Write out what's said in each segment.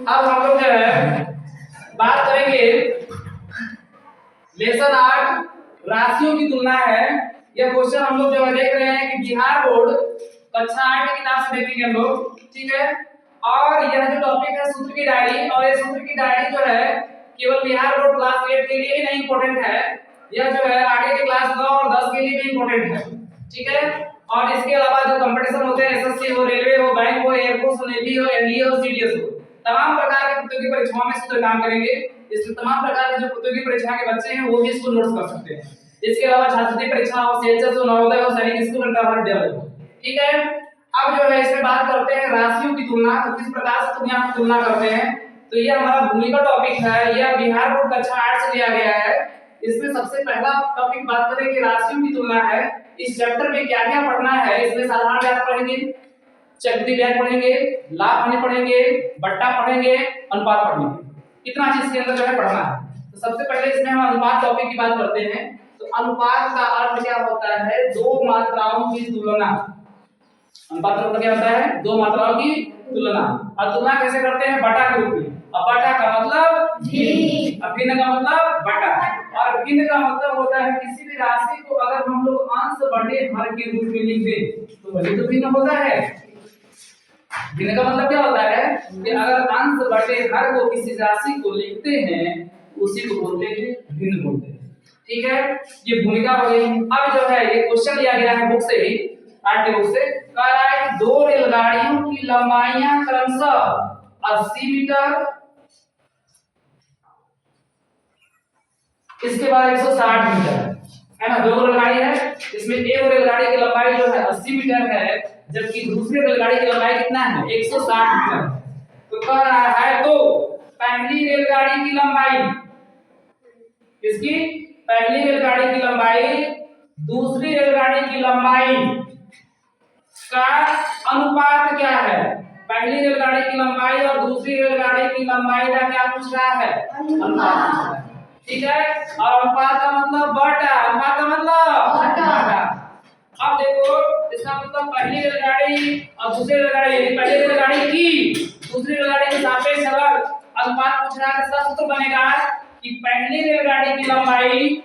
अब हम लोग जो है बात करेंगे लेसन 8 राशियों की तुलना है। यह क्वेश्चन हम लोग जो है देख रहे हैं कि बिहार बोर्ड कक्षा 8 की किताब से देखेंगे हम लोग, ठीक है। और यह जो टॉपिक है सूत्र की डायरी, और ये सूत्र की डायरी जो है केवल बिहार बोर्ड क्लास 8 के लिए ही नहीं इंपॉर्टेंट है, यह जो है आगे के क्लास 9 और 10 के लिए भी इंपॉर्टेंट है, ठीक है। और इसके अलावा जो कंपटीशन होते हैं एसएससी हो, रेलवे हो, बैंक हो, एयरफोर्स हो, नेवी हो, एनडीए हो, सीडीएस हो, तमाम प्रकार के प्रतियोगी परीक्षाओं में सूत्र काम करेंगे। इसमें तमाम प्रकार के जो प्रतियोगी परीक्षा के बच्चे हैं वो भी इसको नोट्स कर सकते हैं। इसके अलावा छात्रवृत्ति परीक्षा हो, सीएचएस हो, नवोदय हो, सैनिक स्कूल, इंटरमीडिएट डेवलप हो, ठीक है। अब जो है इसमें बात करते हैं राशियों की तुलना, तो किस प्रकार से तुलना करते हैं। तो ये हमारा भूमिका टॉपिक है, यह बिहार बोर्ड कक्षा 8 से लिया गया है। इसमें सबसे पहला टॉपिक बात करें कि राशियों की तुलना है। इस चैप्टर में क्या क्या पढ़ना है, इसमें साधारण व्यास पढ़ेंगे, चक्रवृद्धि ब्याज पढ़ेंगे, लाभ हानि पढ़ेंगे, बट्टा पढ़ेंगे, अनुपात पढ़ेंगे। इतना चीज के अंदर जो है पढ़ना है। तो सबसे पहले इसमें हम अनुपात टॉपिक की बात करते हैं। तो अनुपात का अर्थ क्या होता है, दो मात्राओं की तुलना। अनुपात का मतलब क्या होता है, दो मात्राओं की तुलना। और तुलना कैसे करते हैं, बटा के रूप में। अब बटा का मतलब भिन्न, अब भिन्न का मतलब बटा, और भिन्न का मतलब होता है किसी भी राशि को अगर हम लोग अंश बटे हर के रूप में लिख दें तो वही तो भिन्न होता है। भिन्न का मतलब क्या होता है कि अगर अंश बटे हर को किसी राशि को लिखते हैं उसी को बोलते हैं भिन्न बोलते हैं, ठीक है। ये भूमिका हो गई। अब जो है ये क्वेश्चन लिया गया है बुक से ही, आर्ट बुक से, कह रहा है कि दो रेलगाड़ियों की लंबाइयां क्रमशः 80 मीटर, इसके बाद 160 मीटर है ना। दो रेलगाड़ी है, इसमें एक रेलगाड़ी की लंबाई जो है 80 मीटर है, जबकि दूसरी रेलगाड़ी की लंबाई कितना है, 160 मीटर। तो कह रहा है तो पहली रेलगाड़ी की लंबाई, इसकी पहली रेलगाड़ी की लंबाई दूसरी रेलगाड़ी की लंबाई का अनुपात क्या है। पहली रेलगाड़ी की लंबाई और दूसरी रेलगाड़ी की लंबाई का क्या पूछ रहा है, अनुपात, ठीक है। और अनुपात का मतलब बटा, अनुपात का मतलब बटा। अब देखो इसका मतलब पहली रेलगाड़ी और दूसरी रेलगाड़ी, पहली रेलगाड़ी की दूसरी रेलगाड़ी के सापेक्ष अगर अनुपात पूछ रहा है तो इसका सूत्र बनेगा कि पहली रेलगाड़ी की लंबाई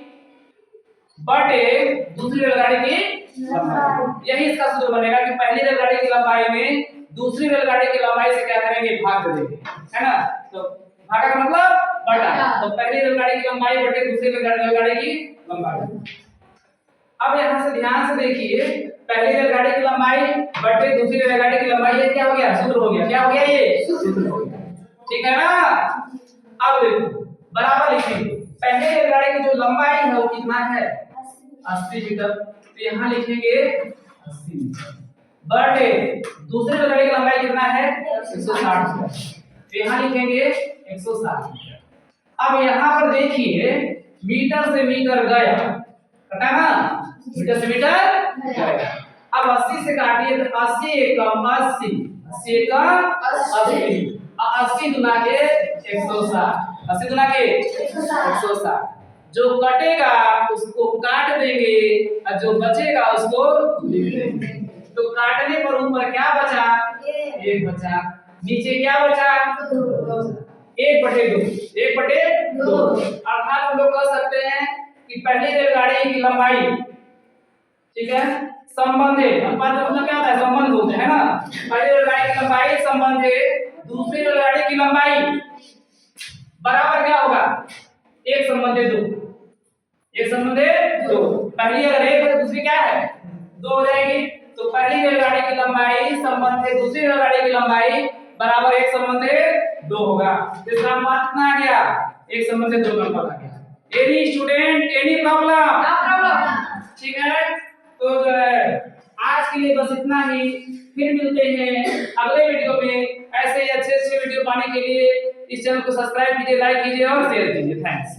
बटे दूसरी रेलगाड़ी की लंबाई। यही इसका सूत्र बनेगा कि पहली रेलगाड़ी की लंबाई में दूसरी रेलगाड़ी की लंबाई से क्या करेंगे, भाग देंगे, है ना। तो भागा का मतलब बटा, तो पहली रेलगाड़ी की लंबाई बटे दूसरी रेलगाड़ी की लंबाई। अब यहाँ से ध्यान से देखिए, पहली रेलगाड़ी की लंबाई बटे दूसरी रेलगाड़ी की लंबाई, ये क्या हो गया, सूत्र हो गया। क्या हो गया, ये सूत्र हो गया, ठीक है ना। अब देखो बराबर लिखेंगे, पहली रेलगाड़ी की जो लंबाई है वो कितना है, 80 मीटर। तो यहाँ लिखेंगे 80 मीटर बटे दूसरी रेलगाड़ी की लंबाई कितना है, 160 मीटर। तो यहाँ लिखेंगे 160 मीटर। अब यहाँ पर देखिए मीटर से मीटर गया, कटा ना, मीटर से मीटर गया। अब 80 से काटिए तो 80 एकम 80, 80 एकम 80, 80 गुना के 160, 80 गुना के 160। जो कटेगा उसको काट देंगे और जो बचेगा उसको लिख देंगे। तो काटने पर ऊपर क्या बचा, 1 बचा, नीचे क्या बचा, 1/2, 1/2। अर्थात हम लोग कह सकते हैं कि पहली रेलगाड़ी की लंबाई, ठीक है, संबंधित, अनुपात का मतलब क्या होता है, संबंध होते हैं ना। पहली रेलगाड़ी की लंबाई संबंधित दूसरी रेलगाड़ी की लंबाई बराबर क्या होगा, 1 संबंधित 2, 1 संबंधित 2। पहली अगर 1 है दूसरी क्या है, 2 हो जाएगी। तो पहली रेलगाड़ी की लंबाई संबंधित दूसरी रेलगाड़ी की लंबाई बराबर 1 संबंधित 2 होगा। इसका अनुपात कितना आ गया, 1 संबंधित 2 का अनुपात आ गया। एनी स्टूडेंट, एनी प्रॉब्लम, ठीक है। तो जो है आज के लिए बस इतना ही, फिर मिलते हैं अगले वीडियो में। ऐसे ही अच्छे अच्छे वीडियो पाने के लिए इस चैनल को सब्सक्राइब कीजिए, लाइक कीजिए और शेयर कीजिए। थैंक्स।